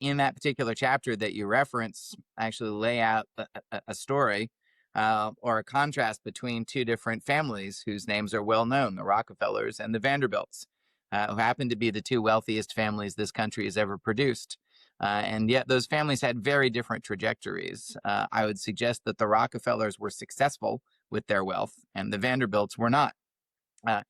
in that particular chapter that you reference, actually lay out a story or a contrast between two different families whose names are well known, the Rockefellers and the Vanderbilts, who happen to be the two wealthiest families this country has ever produced. And yet, those families had very different trajectories. I would suggest that the Rockefellers were successful with their wealth, and the Vanderbilts were not. Uh,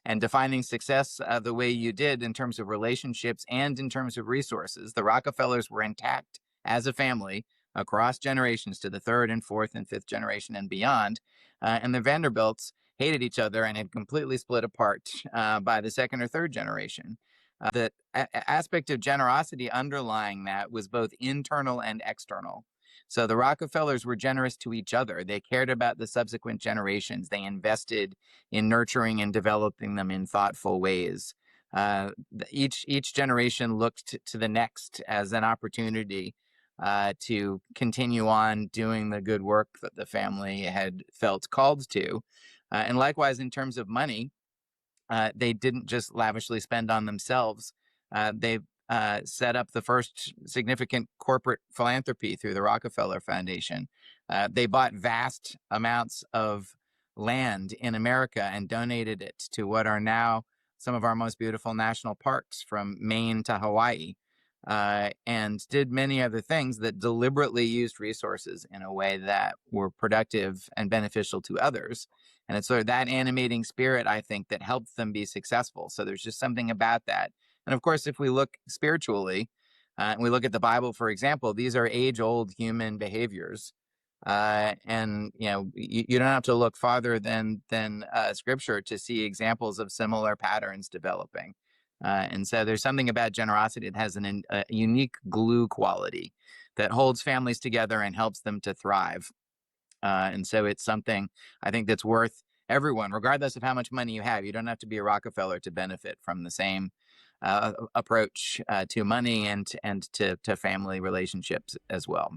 and defining success the way you did in terms of relationships and in terms of resources, the Rockefellers were intact as a family across generations to the third and fourth and fifth generation and beyond. And the Vanderbilts hated each other and had completely split apart by the second or third generation. The aspect of generosity underlying that was both internal and external. So the Rockefellers were generous to each other. They cared about the subsequent generations. They invested in nurturing and developing them in thoughtful ways. Each generation looked to the next as an opportunity to continue on doing the good work that the family had felt called to. And likewise, in terms of money, they didn't just lavishly spend on themselves. They set up the first significant corporate philanthropy through the Rockefeller Foundation. They bought vast amounts of land in America and donated it to what are now some of our most beautiful national parks from Maine to Hawaii, and did many other things that deliberately used resources in a way that were productive and beneficial to others. And it's sort of that animating spirit, I think, that helped them be successful. So there's just something about that. And of course, if we look spiritually, and we look at the Bible, for example, these are age-old human behaviors. And you don't have to look farther than Scripture to see examples of similar patterns developing. And so there's something about generosity that has a unique glue quality that holds families together and helps them to thrive. And so it's something I think that's worth everyone, regardless of how much money you have. You don't have to be a Rockefeller to benefit from the same approach to money and to family relationships as well.